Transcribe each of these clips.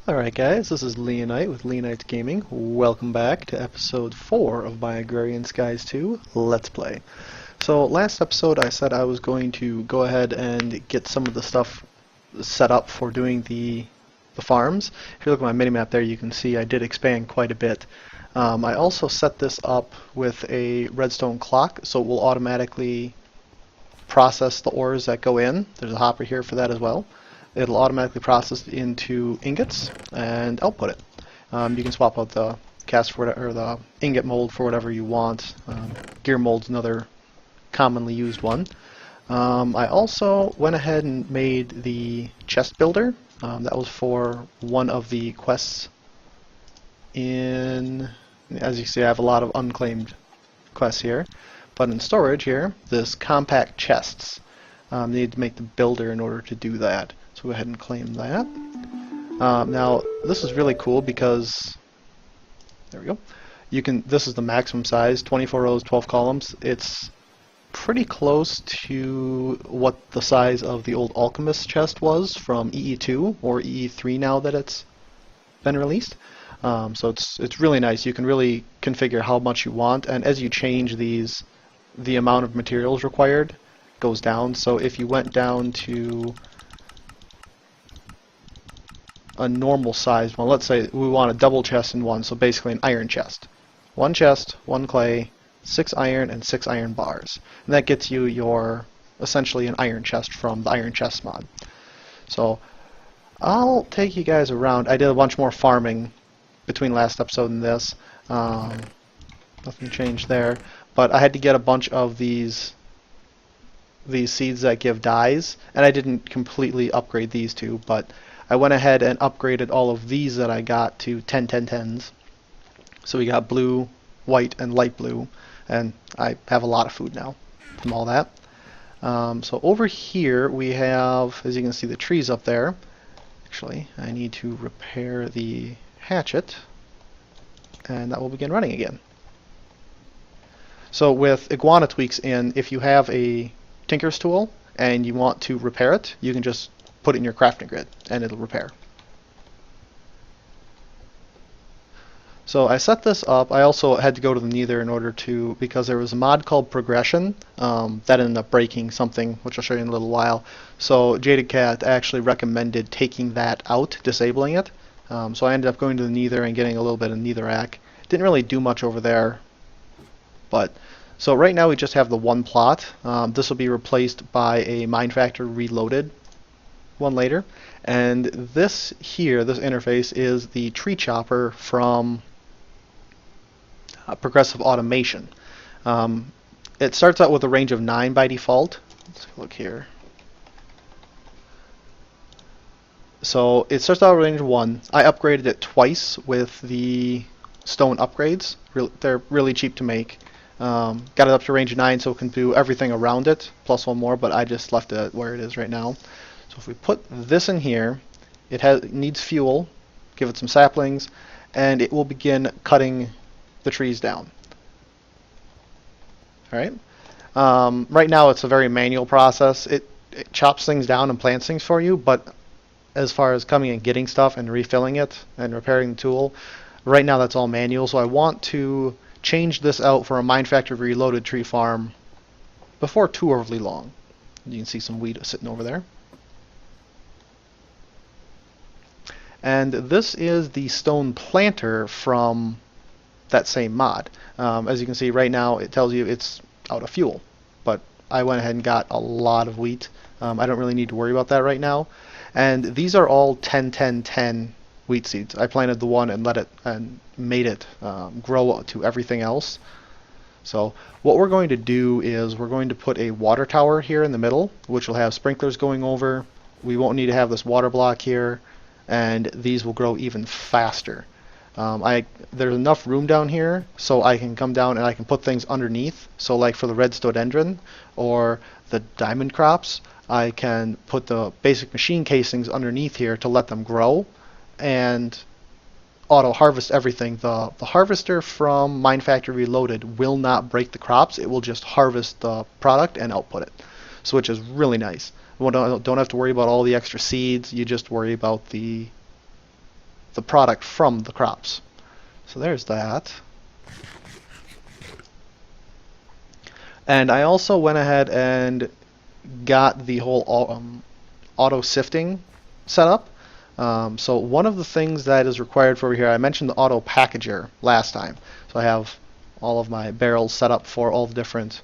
Alright guys, this is Leonite with Leonite Gaming. Welcome back to episode 4 of my Agrarian Skies 2 Let's Play. So last episode I said I was going to go ahead and get some of the stuff set up for doing the farms. If you look at my minimap there, you can see I did expand quite a bit. I also set this up with a redstone clock, so it will automatically process the ores that go in. There's a hopper here for that as well. It'll automatically process it into ingots and output it. You can swap out the cast for whatever, or the ingot mold for whatever you want. Gear mold's another commonly used one. I also went ahead and made the chest builder. That was for one of the quests in, as you see, I have a lot of unclaimed quests here. But in storage here, this compact chests. Need to make the builder in order to do that. So go ahead and claim that. Now this is really cool because there we go. You can. This is the maximum size, 24 rows, 12 columns. It's pretty close to what the size of the old Alchemist chest was from EE2 or EE3 now that it's been released. So it's really nice. You can really configure how much you want, and as you change these, the amount of materials required goes down. So if you went down to a normal sized one, let's say we want a double chest in one, so basically an iron chest. One chest, one clay, 6 iron, and 6 iron bars. And that gets you your, essentially an iron chest from the iron chest mod. So I'll take you guys around. I did a bunch more farming between last episode and this. Nothing changed there. But I had to get a bunch of these seeds that give dyes, and I didn't completely upgrade these two, but I went ahead and upgraded all of these that I got to 10, 10, 10s. So we got blue, white, and light blue, and I have a lot of food now from all that. So over here we have, as you can see, the trees up there. Actually, I need to repair the hatchet, and that will begin running again. So with iguana tweaks in, if you have a tinker's tool and you want to repair it, you can just put it in your crafting grid and it'll repair. So I set this up. I also had to go to the Nether in order to, because there was a mod called Progression that ended up breaking something, which I'll show you in a little while. So Jaded Cat actually recommended taking that out, disabling it. So I ended up going to the Nether and getting a little bit of Netherrack. Didn't really do much over there, but so right now we just have the one plot. This will be replaced by a Mine Factor Reloaded one later. And this here, this interface, is the tree chopper from Progressive Automation. It starts out with a range of 9 by default. Let's look here. So it starts out with a range of 1. I upgraded it twice with the stone upgrades. They're really cheap to make. Got it up to range 9 so it can do everything around it, plus one more, but I just left it where it is right now. So if we put this in here, it needs fuel, give it some saplings, and it will begin cutting the trees down. Alright. Right now it's a very manual process. It chops things down and plants things for you, but as far as coming and getting stuff and refilling it and repairing the tool, right now that's all manual, so I want to change this out for a Mine Factor Reloaded tree farm before too overly long. You can see some wheat sitting over there. And this is the stone planter from that same mod. As you can see right now it tells you it's out of fuel, but I went ahead and got a lot of wheat. I don't really need to worry about that right now. And these are all 10, 10, 10 wheat seeds. I planted the one and made it grow to everything else. So what we're going to do is we're going to put a water tower here in the middle, which will have sprinklers going over. We won't need to have this water block here, and these will grow even faster. There's enough room down here so I can come down and I can put things underneath. So like for the red rhododendron or the diamond crops, I can put the basic machine casings underneath here to let them grow and auto harvest everything. The harvester from Mine Factor Reloaded will not break the crops. It will just harvest the product and output it, so which is really nice. You don't have to worry about all the extra seeds. You just worry about the the product from the crops. So there's that. And I also went ahead and got the whole auto sifting set up. So one of the things that is required for over here, I mentioned the auto packager last time. So I have all of my barrels set up for all the different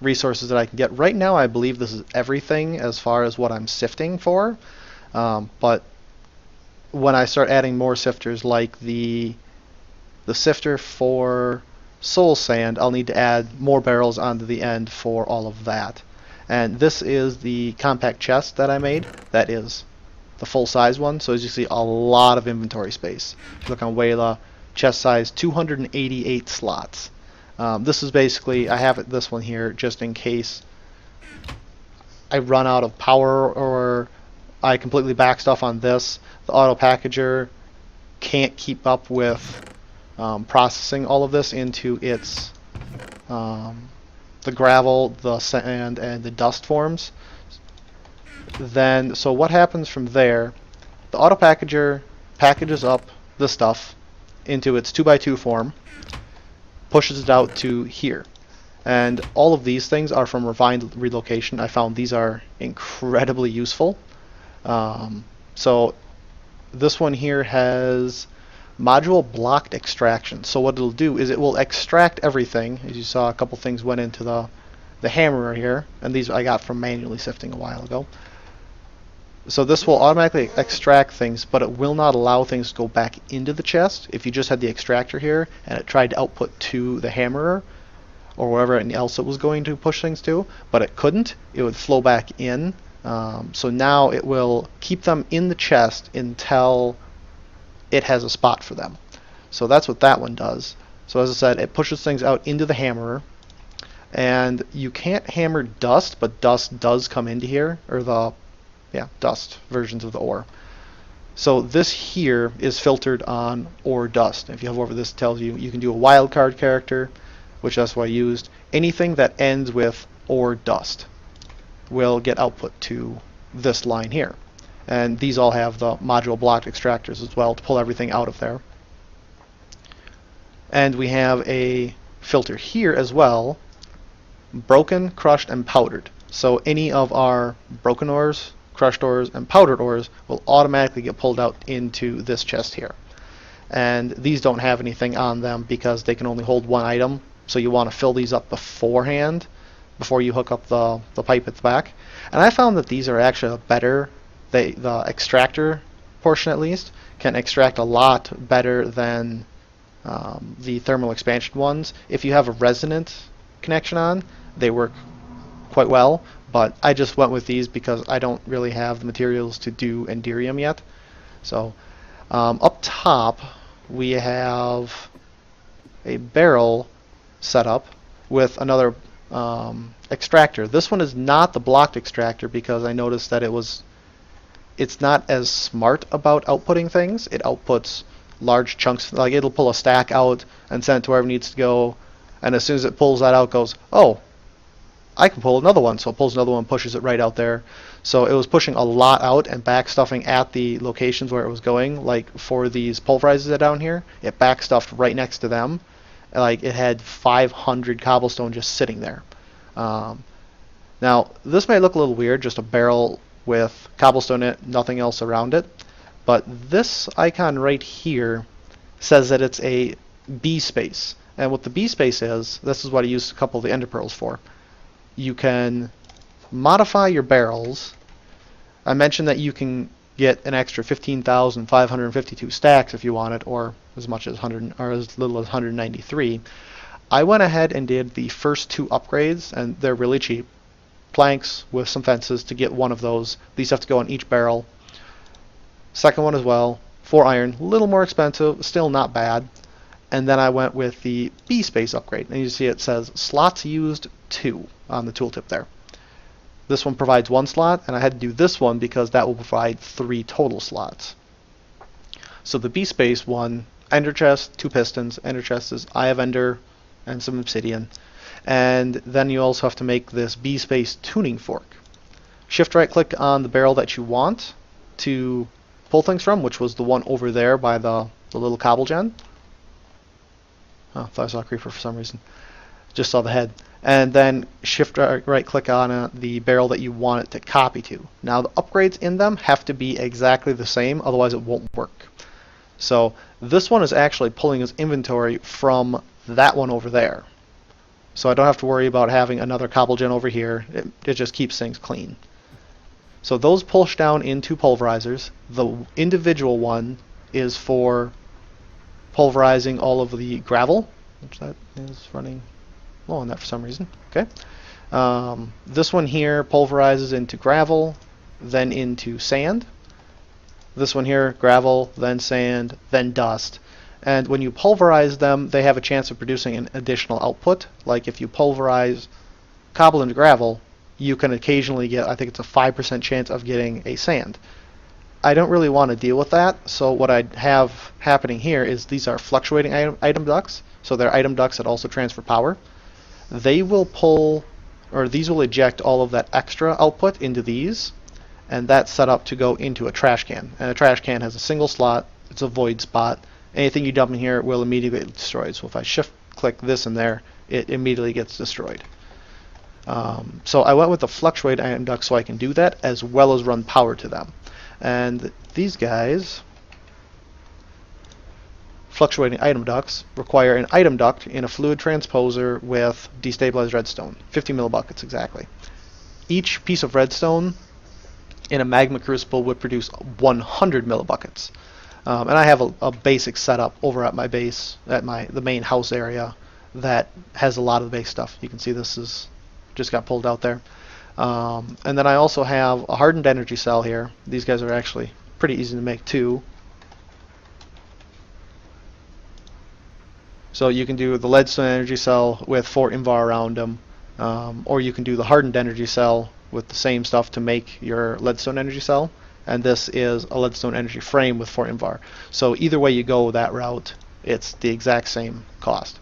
resources that I can get. Right now I believe this is everything as far as what I'm sifting for. But when I start adding more sifters, like the sifter for soul sand, I'll need to add more barrels onto the end for all of that. And this is the compact chest that I made. That is the full size one. So as you see, a lot of inventory space. If you look on Wayla, chest size 288 slots. This is basically, I have this one here just in case I run out of power or I completely back stuff on this. The auto packager can't keep up with processing all of this into its the gravel, the sand, and the dust forms. Then, so what happens from there? The auto packager packages up the stuff into its 2x2 form, pushes it out to here. And all of these things are from refined relocation. I found these are incredibly useful. So this one here has module blocked extraction. So what it'll do is it will extract everything. As you saw, a couple things went into the hammerer here, and these I got from manually sifting a while ago. So this will automatically extract things, but it will not allow things to go back into the chest. If you just had the extractor here and it tried to output to the hammerer or wherever else it was going to push things to, but it couldn't, it would flow back in. So now it will keep them in the chest until it has a spot for them. So that's what that one does. So as I said, it pushes things out into the hammerer, and you can't hammer dust, but dust does come into here, or the dust versions of the ore. So this here is filtered on ore dust. If you hover over this, it tells you can do a wildcard character, which that's what I used. Anything that ends with ore dust will get output to this line here. And these all have the module blocked extractors as well to pull everything out of there. And we have a filter here as well, broken, crushed, and powdered. So any of our broken ores, crushed ores, and powdered ores will automatically get pulled out into this chest here. And these don't have anything on them because they can only hold one item. So you want to fill these up beforehand before you hook up the pipe at the back. And I found that these are actually better. The extractor portion, at least, can extract a lot better than the thermal expansion ones. If you have a resonant connection on, they work quite well, but I just went with these because I don't really have the materials to do Enderium yet. So up top we have a barrel set up with another extractor. This one is not the blocked extractor because I noticed that it's not as smart about outputting things. It outputs large chunks, like it'll pull a stack out and send it to wherever it needs to go, and as soon as it pulls that out, it goes, oh, I can pull another one. So it pulls another one, pushes it right out there. So it was pushing a lot out and back stuffing at the locations where it was going. Like for these pulverizers that are down here, it back stuffed right next to them. Like it had 500 cobblestone just sitting there. Now this may look a little weird, just a barrel with cobblestone in it, nothing else around it. But this icon right here says that it's a B space. And what the B space is, this is what I used a couple of the ender pearls for. You can modify your barrels. I mentioned that you can get an extra 15,552 stacks if you want it, or as much as 100, or as little as 193. I went ahead and did the first two upgrades, and they're really cheap. Planks with some fences to get one of those. These have to go on each barrel. Second one as well, 4 iron, a little more expensive, still not bad. And then I went with the B space upgrade, and you see it says slots used 2 on the tooltip there. This one provides 1 slot, and I had to do this one because that will provide 3 total slots. So the B space one, ender chest, 2 pistons. Ender chest is eye of ender and some obsidian. And then you also have to make this B space tuning fork. Shift right click on the barrel that you want to pull things from, which was the one over there by the little cobble gen. Oh, I thought I saw a creeper for some reason. Just saw the head. And then shift right click on the barrel that you want it to copy to. Now the upgrades in them have to be exactly the same, otherwise it won't work. So this one is actually pulling his inventory from that one over there. So I don't have to worry about having another cobble gen over here. It just keeps things clean. So those push down into pulverizers. The individual one is for pulverizing all of the gravel, which that is running low on that for some reason. Okay. This one here pulverizes into gravel, then into sand. This one here, gravel, then sand, then dust. And when you pulverize them, they have a chance of producing an additional output. Like if you pulverize cobble into gravel, you can occasionally get, I think it's a 5% chance of getting a sand. I don't really want to deal with that, so what I have happening here is these are fluctuating item ducts, so they're item ducts that also transfer power. They will pull, or these will eject all of that extra output into these, and that's set up to go into a trash can. And a trash can has a single slot, it's a void spot. Anything you dump in here will immediately get destroyed. So if I shift click this in there, it immediately gets destroyed. So I went with the fluctuating item duct so I can do that as well as run power to them. And these guys, fluctuating item ducts, require an item duct in a fluid transposer with destabilized redstone, 50 millibuckets exactly. Each piece of redstone in a magma crucible would produce 100 millibuckets. And I have a basic setup over at my base, at the main house area, that has a lot of the base stuff. You can see this is just got pulled out there. And then I also have a hardened energy cell here. These guys are actually pretty easy to make too. So you can do the leadstone energy cell with 4 invar around them, or you can do the hardened energy cell with the same stuff to make your leadstone energy cell. And this is a leadstone energy frame with 4 invar. So either way you go that route, it's the exact same cost.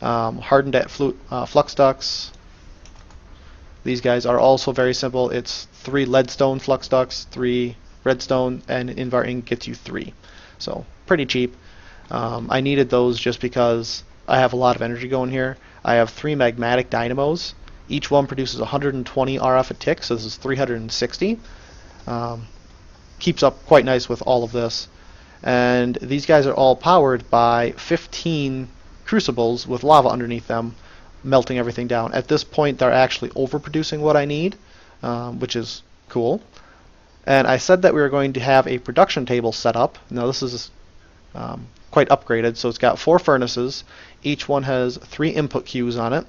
Hardened at flux ducts. These guys are also very simple. It's 3 leadstone flux ducts, 3 redstone, and invar ink gets you 3. So pretty cheap. I needed those just because I have a lot of energy going here. I have 3 magmatic dynamos. Each one produces 120 RF a tick, so this is 360. Keeps up quite nice with all of this. And these guys are all powered by 15 crucibles with lava underneath them, melting everything down. At this point, they're actually overproducing what I need, which is cool. And I said that we were going to have a production table set up. Now this is quite upgraded, so it's got 4 furnaces. Each one has 3 input queues on it.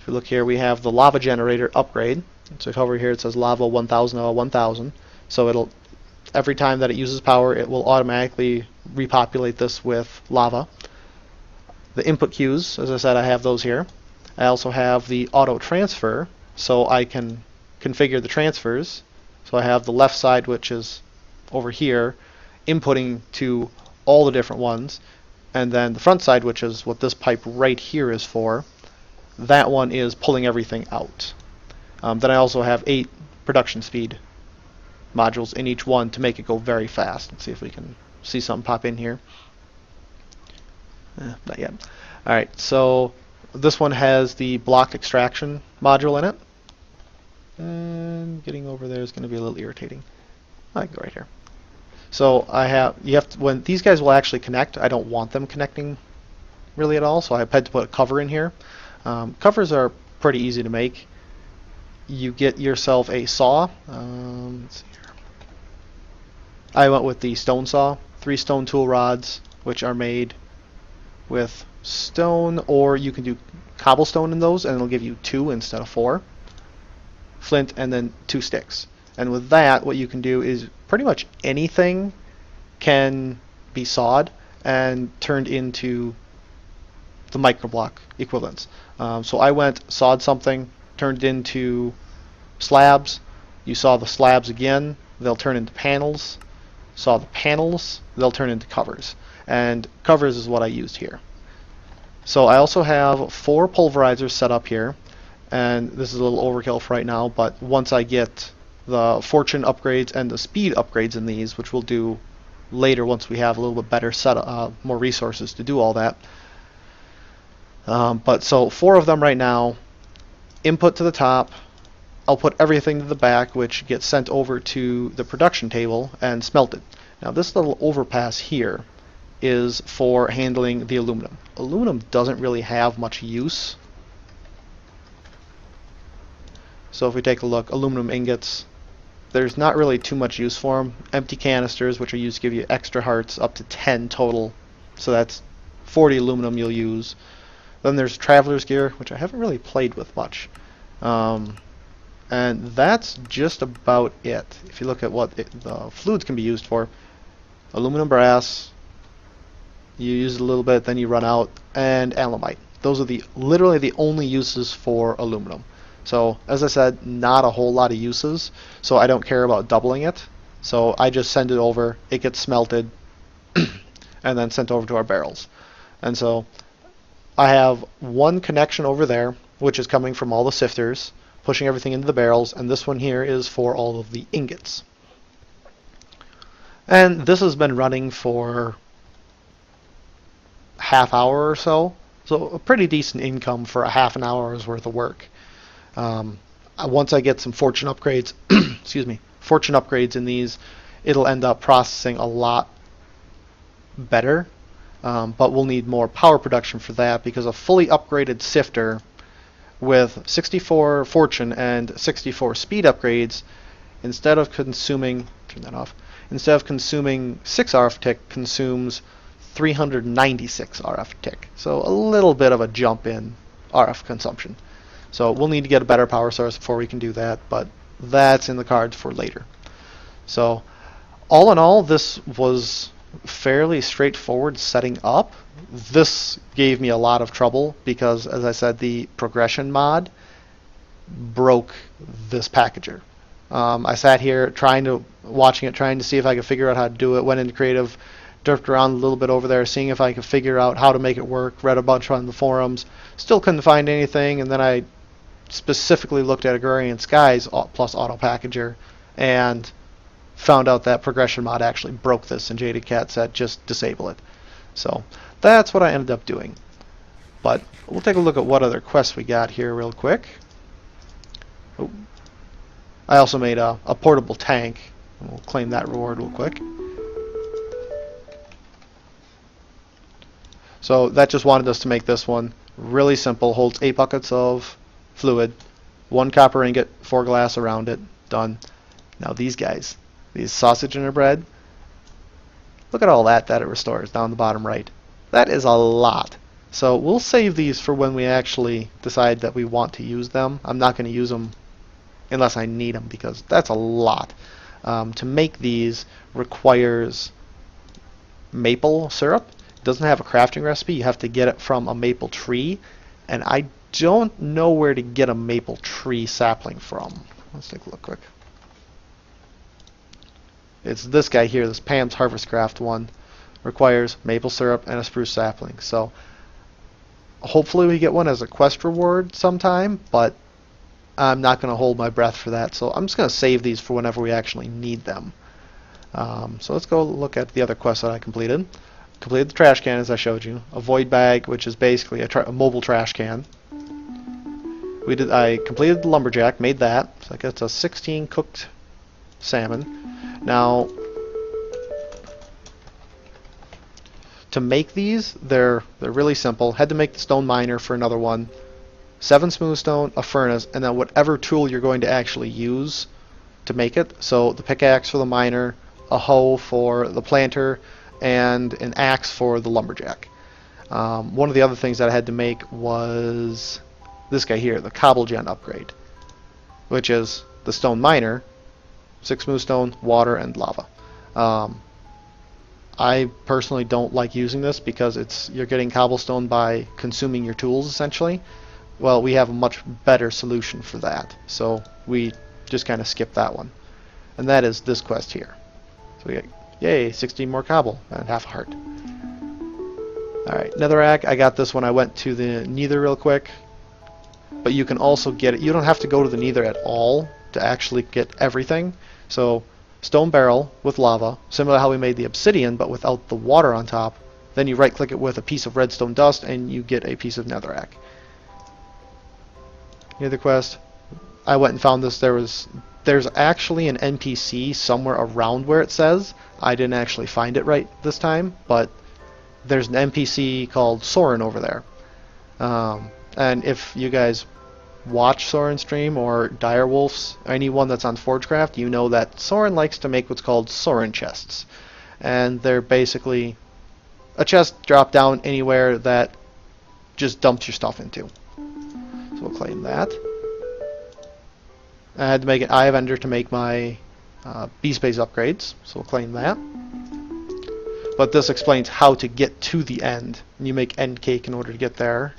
If you look here, we have the lava generator upgrade. So over here it says lava 1000 1000. So it'll, every time that it uses power, it will automatically repopulate this with lava. The input queues, as I said, I have those here. I also have the auto transfer, so I can configure the transfers. So I have the left side, which is over here, inputting to all the different ones, and then the front side, which is what this pipe right here is for, that one is pulling everything out. Then I also have 8 production speed modules in each one to make it go very fast. Let's see if we can see something pop in here. Not yet. Alright, so this one has the block extraction module in it. And getting over there is going to be a little irritating. I can go right here. So when these guys will actually connect, I don't want them connecting really at all, so I had to put a cover in here. Covers are pretty easy to make. You get yourself a saw. Let's see here. I went with the stone saw, 3 stone tool rods, which are made with stone, or you can do cobblestone in those, and it'll give you 2 instead of 4. Flint, and then 2 sticks. And with that, what you can do is pretty much anything can be sawed and turned into the microblock equivalents. So I sawed something, turned it into slabs. You saw the slabs again, they'll turn into panels. Saw the panels, they'll turn into covers. And covers is what I used here. So I also have 4 pulverizers set up here. And this is a little overkill for right now, but once I get the fortune upgrades and the speed upgrades in these, which we'll do later once we have a little bit better set, more resources to do all that. But so 4 of them right now. Input to the top. I'll put everything to the back, which gets sent over to the production table and smelted. Now this little overpass here is for handling the aluminum. Aluminum doesn't really have much use. So if we take a look, aluminum ingots, there's not really too much use for them. Empty canisters, which are used to give you extra hearts, up to 10 total. So that's 40 aluminum you'll use. Then there's traveler's gear, which I haven't really played with much. And that's just about it. If you look at what the fluids can be used for, aluminum brass, you use it a little bit, then you run out, and alumite. Those are literally the only uses for aluminum. So as I said, not a whole lot of uses, so I don't care about doubling it. So I just send it over, it gets smelted, and then sent over to our barrels. And so I have one connection over there, which is coming from all the sifters, pushing everything into the barrels, and this one here is for all of the ingots. And this has been running for half hour or so a pretty decent income for a half an hour's worth of work. Once I get some fortune upgrades, excuse me, fortune upgrades in these, it'll end up processing a lot better, but we'll need more power production for that, because a fully upgraded sifter with 64 fortune and 64 speed upgrades, instead of consuming, turn that off, instead of consuming 6 RF tick, consumes 396 RF tick. So a little bit of a jump in RF consumption. So we'll need to get a better power source before we can do that, but that's in the cards for later. So all in all, this was fairly straightforward setting up. This gave me a lot of trouble because, as I said, the progression mod broke this packager. I sat here watching it, trying to see if I could figure out how to do it. Went into creative, derped around a little bit over there, seeing if I could figure out how to make it work. Read a bunch on the forums, still couldn't find anything, and then I specifically looked at Agrarian Skies plus Auto Packager and found out that progression mod actually broke this, and Jaded Cat said just disable it. So that's what I ended up doing. But we'll take a look at what other quests we got here real quick. Oh. I also made a portable tank. We'll claim that reward real quick. So that just wanted us to make this one really simple. Holds 8 buckets of fluid, 1 copper ingot, 4 glass around it. Done. Now these guys, these sausage in their bread, look at all that it restores down the bottom right. That is a lot. So we'll save these for when we actually decide that we want to use them. I'm not going to use them unless I need them, because that's a lot. To make these requires maple syrup. It doesn't have a crafting recipe. You have to get it from a maple tree, and I don't know where to get a maple tree sapling from. Let's take a look quick. It's this guy here, this Pam's Harvest Craft one. Requires maple syrup and a spruce sapling. So hopefully we get one as a quest reward sometime, but I'm not going to hold my breath for that. So I'm just going to save these for whenever we actually need them. So let's go look at the other quests that I completed. Completed the trash can, as I showed you. A void bag, which is basically a mobile trash can. I completed the lumberjack, made that. So I got a 16 cooked salmon. Now, to make these, they're really simple. Had to make the stone miner for another one. 7 smooth stone, a furnace, and then whatever tool you're going to actually use to make it. So the pickaxe for the miner, a hoe for the planter, and an axe for the lumberjack. One of the other things that I had to make was this guy here, the cobblegen upgrade, which is the stone miner, 6 smooth stone, water, and lava. I personally don't like using this because you're getting cobblestone by consuming your tools, essentially. Well, we have a much better solution for that, so we just kind of skip that one. And that is this quest here. So we get, yay, 16 more cobble and half a heart. Alright, netherrack, I got this when I went to the nether real quick. But you can also get it, you don't have to go to the nether at all to actually get everything. So stone barrel with lava, similar to how we made the obsidian, but without the water on top. Then you right click it with a piece of redstone dust and you get a piece of netherrack. Near the quest, I went and found this. There's actually an NPC somewhere around where it says. I didn't actually find it right this time, but there's an NPC called Soren over there. And if you guys watch Soren stream or Direwolf's, anyone that's on Forgecraft, you know that Soren likes to make what's called Soren chests. And they're basically a chest drop down anywhere that just dumps your stuff into. So we'll claim that. I had to make an Eye of Ender to make my B-Space upgrades, so we'll claim that. But this explains how to get to the end. And you make end cake in order to get there.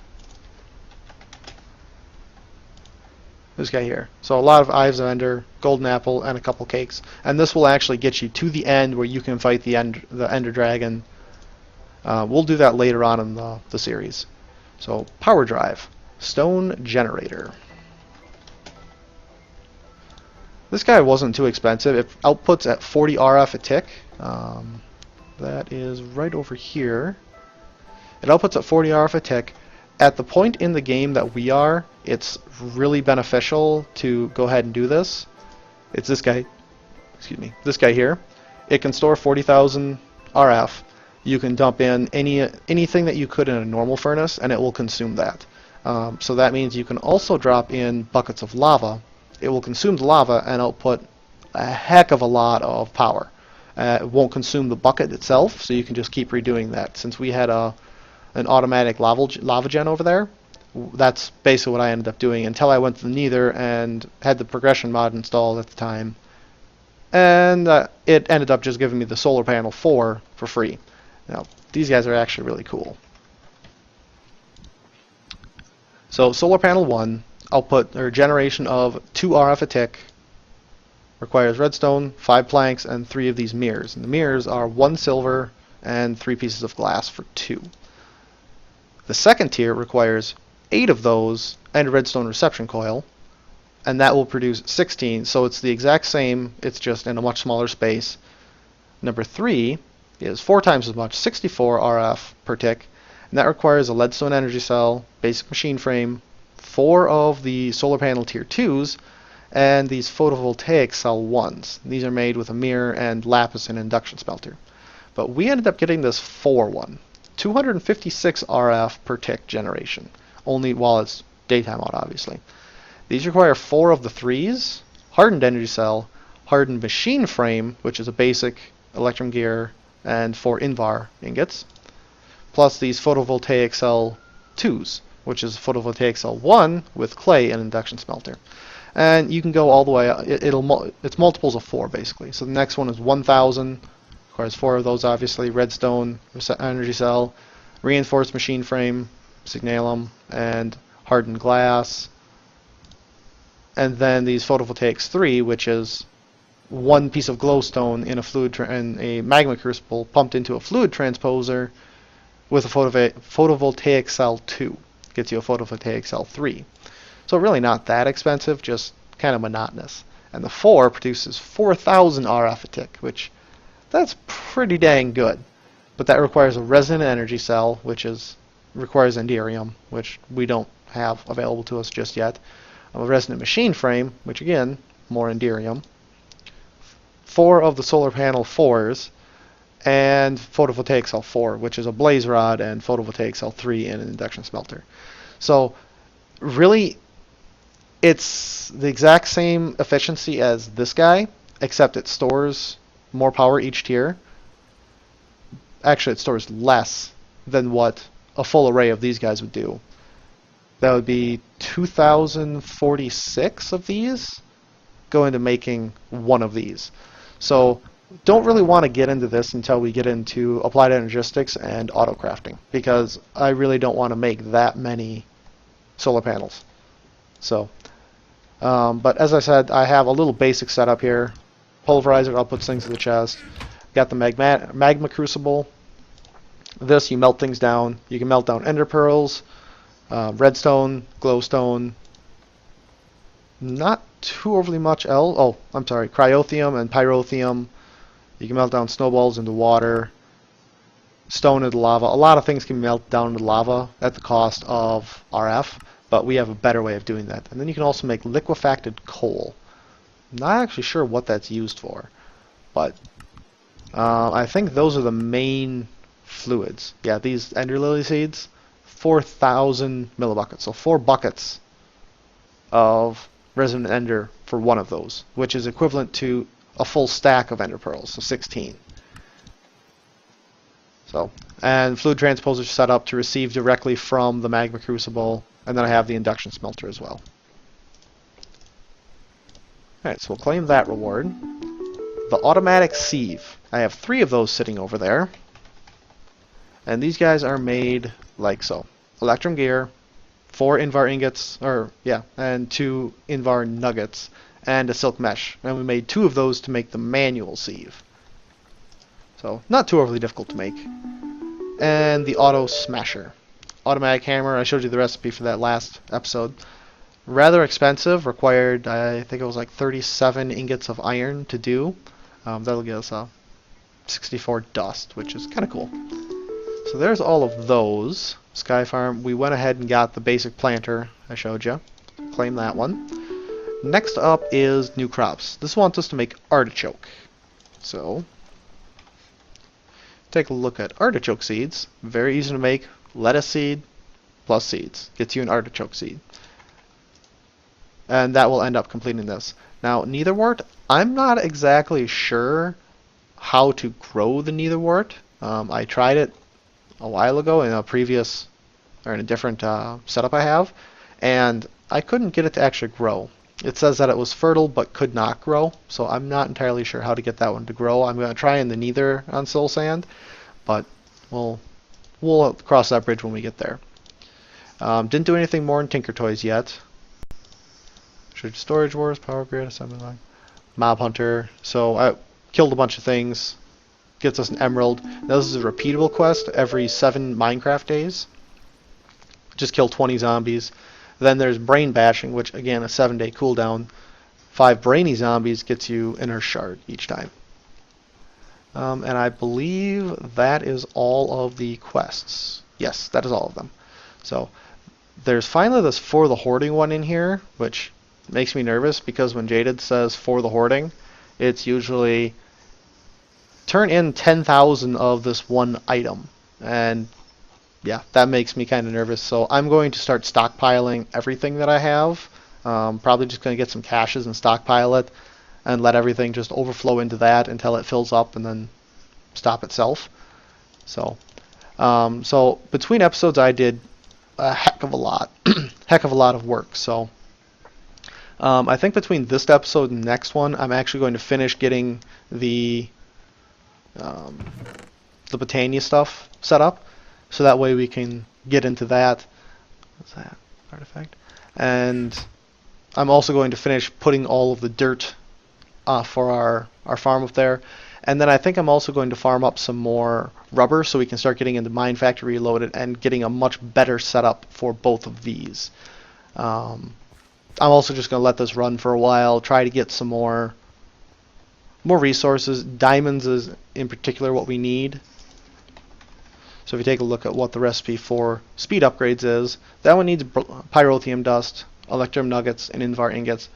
This guy here. So a lot of Eyes of Ender, golden apple, and a couple cakes. And this will actually get you to the end where you can fight the Ender Dragon. We'll do that later on in the series. So power drive, stone generator. This guy wasn't too expensive. It outputs at 40 RF a tick. That is right over here. It outputs at 40 RF a tick. At the point in the game that we are, it's really beneficial to go ahead and do this. It's this guy. Excuse me. This guy here. It can store 40,000 RF. You can dump in anything that you could in a normal furnace, and it will consume that. So that means you can also drop in buckets of lava. It will consume the lava and output a heck of a lot of power. It won't consume the bucket itself, so you can just keep redoing that. Since we had an automatic lava gen over there, that's basically what I ended up doing until I went to the Nether and had the progression mod installed at the time. And it ended up just giving me the solar panel 4 for free. Now, these guys are actually really cool. So solar panel 1, output or generation of 2 RF a tick, requires redstone, 5 planks, and 3 of these mirrors. And the mirrors are 1 silver and 3 pieces of glass for 2. The second tier requires 8 of those and a redstone reception coil, and that will produce 16. So it's the exact same, it's just in a much smaller space. Number 3 is 4 times as much, 64 RF per tick, and that requires a leadstone energy cell, basic machine frame, 4 of the solar panel tier 2s, and these photovoltaic cell 1s. These are made with a mirror and lapis and induction smelter. But we ended up getting this 4 one. 256 RF per tick generation, only while it's daytime out, obviously. These require 4 of the 3s, hardened energy cell, hardened machine frame, which is a basic electrum gear, and 4 Invar ingots, plus these photovoltaic cell 2s, which is photovoltaic cell 1 with clay and induction smelter. And you can go all the way, it's multiples of 4 basically. So the next one is 1000, requires 4 of those obviously, redstone, energy cell, reinforced machine frame, signalum, and hardened glass. And then these photovoltaics 3, which is 1 piece of glowstone in a fluid and a magma crucible pumped into a fluid transposer with a photovoltaic cell 2. Gets you a photovoltaic cell 3. So really not that expensive, just kind of monotonous. And the 4 produces 4,000 RF a tick, which that's pretty dang good. But that requires a resonant energy cell, which requires Enderium, which we don't have available to us just yet. A resonant machine frame, which again, more Enderium. 4 of the solar panel 4s, and photovoltaic cell 4, which is a blaze rod, and photovoltaic cell 3 and an induction smelter. So really, it's the exact same efficiency as this guy, except it stores more power each tier. Actually, it stores less than what a full array of these guys would do. That would be 2,046 of these go into making one of these. So don't really want to get into this until we get into applied energistics and auto crafting, because I really don't want to make that many solar panels. So, but as I said, I have a little basic setup here. Pulverizer outputs things to the chest. Got the magma crucible. This, you melt things down. You can melt down ender pearls, redstone, glowstone, Not too overly much else. Oh, I'm sorry. Cryothium and pyrotheum. You can melt down snowballs into water, stone into lava. A lot of things can melt down into lava at the cost of RF, but we have a better way of doing that. And then you can also make liquefacted coal. I'm not actually sure what that's used for, but I think those are the main fluids. Yeah, these ender lily seeds, 4,000 millibuckets, so 4 buckets of resident ender for one of those, which is equivalent to a full stack of ender pearls, so 16. So, and fluid transposers set up to receive directly from the magma crucible, and then I have the induction smelter as well. Alright, so we'll claim that reward. The automatic sieve. I have 3 of those sitting over there. And these guys are made like so. Electrum gear, 4 Invar ingots, and 2 Invar nuggets, and a silk mesh. And we made 2 of those to make the manual sieve. So, not too overly difficult to make. And the auto smasher. Automatic hammer, I showed you the recipe for that last episode. Rather expensive, required, I think it was like 37 ingots of iron to do. That'll get us a 64 dust, which is kind of cool. So there's all of those. Sky Farm, we went ahead and got the basic planter I showed you. Claim that one. Next up is new crops. This wants us to make artichoke. So, take a look at artichoke seeds. Very easy to make. Lettuce seed plus seeds. Gets you an artichoke seed. And that will end up completing this. Now, neitherwort, I'm not exactly sure how to grow the neitherwort. I tried it a while ago in a previous, or in a different setup I have, and I couldn't get it to actually grow. It says that it was fertile but could not grow, so I'm not entirely sure how to get that one to grow. I'm going to try in the neither on soul sand, but we'll cross that bridge when we get there. Didn't do anything more in Tinker Toys yet. Storage Wars, Power Grid, Assembly Line, Mob Hunter. So I killed a bunch of things. Gets us an emerald. Now this is a repeatable quest every 7 Minecraft days. Just kill 20 zombies. Then there's Brain Bashing, which again a 7-day cooldown. 5 brainy zombies gets you an Earth Shard each time. And I believe that is all of the quests. Yes, that is all of them. So there's finally this For the Hoarding one in here, which makes me nervous because when Jaded says For the Hoarding, it's usually turn in 10,000 of this one item. And yeah, that makes me kind of nervous. So I'm going to start stockpiling everything that I have. Probably just going to get some caches and stockpile it and let everything just overflow into that until it fills up and then stop itself. So, so between episodes I did a heck of a lot, heck of a lot of work. So I think between this episode and the next one, I'm actually going to finish getting the Botania stuff set up, so that way we can get into that. What's that? Artifact. And I'm also going to finish putting all of the dirt for our farm up there. And then I think I'm also going to farm up some more rubber so we can start getting into Mine Factory Reloaded and getting a much better setup for both of these. I'm also just going to let this run for a while, try to get some more resources. Diamonds is in particular what we need. So if you take a look at what the recipe for speed upgrades is, that one needs pyrotheum dust, electrum nuggets, and invar ingots.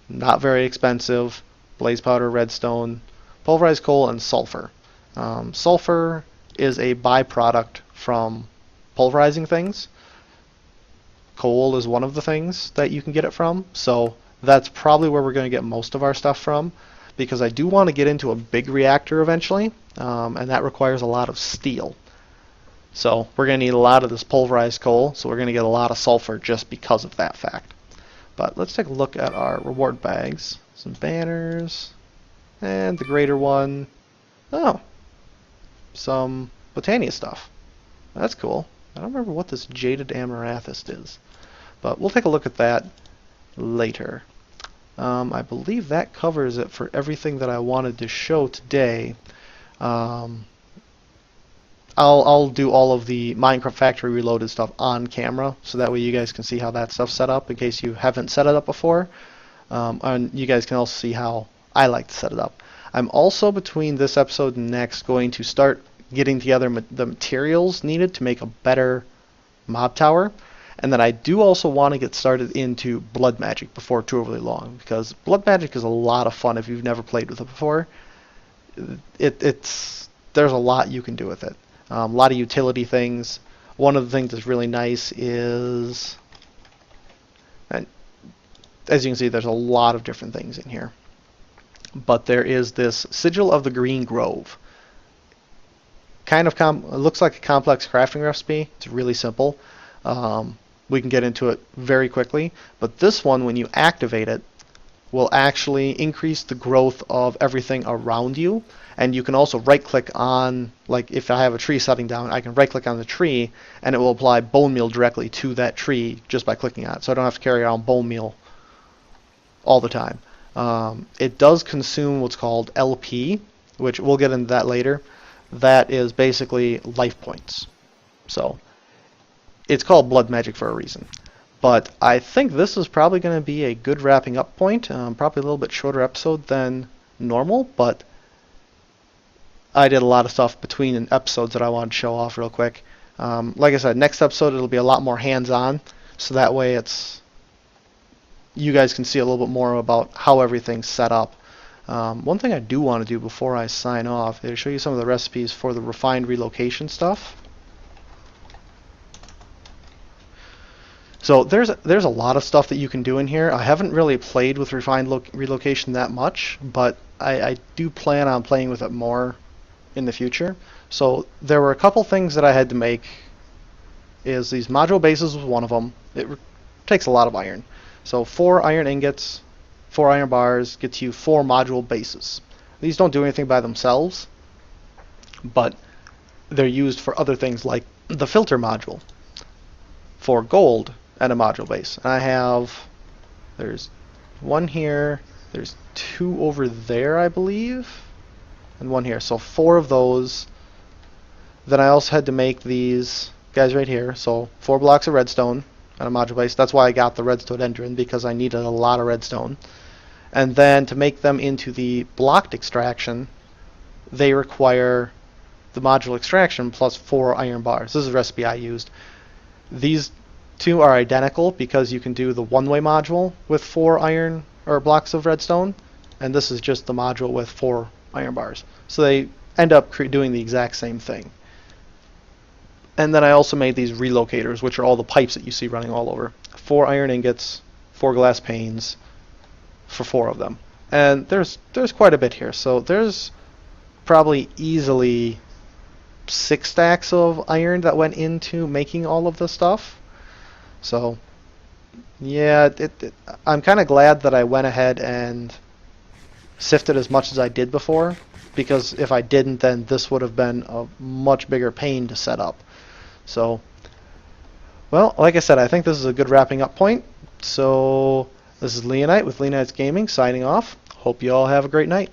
Not very expensive. Blaze powder, redstone, pulverized coal, and sulfur. Sulfur is a byproduct from pulverizing things. Coal is one of the things that you can get it from, so that's probably where we're going to get most of our stuff from, because I do want to get into a big reactor eventually, and that requires a lot of steel. So we're going to need a lot of this pulverized coal, so we're going to get a lot of sulfur just because of that fact. But let's take a look at our reward bags. Some banners, and the greater one. Oh, some Botania stuff. That's cool. I don't remember what this Jaded Amethyst is, but we'll take a look at that later. I believe that covers it for everything that I wanted to show today. I'll do all of the Minecraft Factory Reloaded stuff on camera, so that way you guys can see how that stuff's set up in case you haven't set it up before. And you guys can also see how I like to set it up. I'm also, between this episode and next, going to start getting together the materials needed to make a better mob tower. And then I do also want to get started into blood magic before too overly long, because blood magic is a lot of fun if you've never played with it before. There's a lot you can do with it. A lot of utility things. One of the things that's really nice is, and as you can see, there's a lot of different things in here. But there is this Sigil of the Green Grove. Kind of it looks like a complex crafting recipe. It's really simple. We can get into it very quickly. But this one, when you activate it, will actually increase the growth of everything around you. And you can also right-click on, like if I have a tree setting down, I can right-click on the tree, and it will apply bone meal directly to that tree just by clicking on it. So I don't have to carry around bone meal all the time. It does consume what's called LP, which we'll get into that later. That is basically life points. So it's called blood magic for a reason. But I think this is probably going to be a good wrapping up point. Probably a little bit shorter episode than normal, but I did a lot of stuff between episodes that I wanted to show off real quick. Like I said, next episode it'll be a lot more hands-on, so that way you guys can see a little bit more about how everything's set up. One thing I do want to do before I sign off is show you some of the recipes for the refined relocation stuff. So there's a lot of stuff that you can do in here. I haven't really played with refined relocation that much, but I do plan on playing with it more in the future. So there were a couple things that I had to make. Is these module bases was one of them. It takes a lot of iron. So 4 iron ingots, 4 iron bars gets you 4 module bases. These don't do anything by themselves, but they're used for other things like the filter module for gold and a module base. And there's 1 here, there's 2 over there I believe, and 1 here. So 4 of those. Then I also had to make these guys right here. So 4 blocks of redstone and a module base. That's why I got the redstone because I needed a lot of redstone. And then to make them into the blocked extraction, they require the module extraction plus 4 iron bars. This is the recipe I used. These 2 are identical because you can do the one-way module with 4 iron or blocks of redstone, and this is just the module with 4 iron bars. So they end up doing the exact same thing. And then I also made these relocators, which are all the pipes that you see running all over. 4 iron ingots, 4 glass panes for 4 of them. And there's quite a bit here. So there's probably easily 6 stacks of iron that went into making all of this stuff. So yeah, I'm kind of glad that I went ahead and sifted as much as I did before, because if I didn't, then this would have been a much bigger pain to set up. So, well, like I said, I think this is a good wrapping up point. So this is Leonite with Leonite's Gaming signing off. Hope you all have a great night.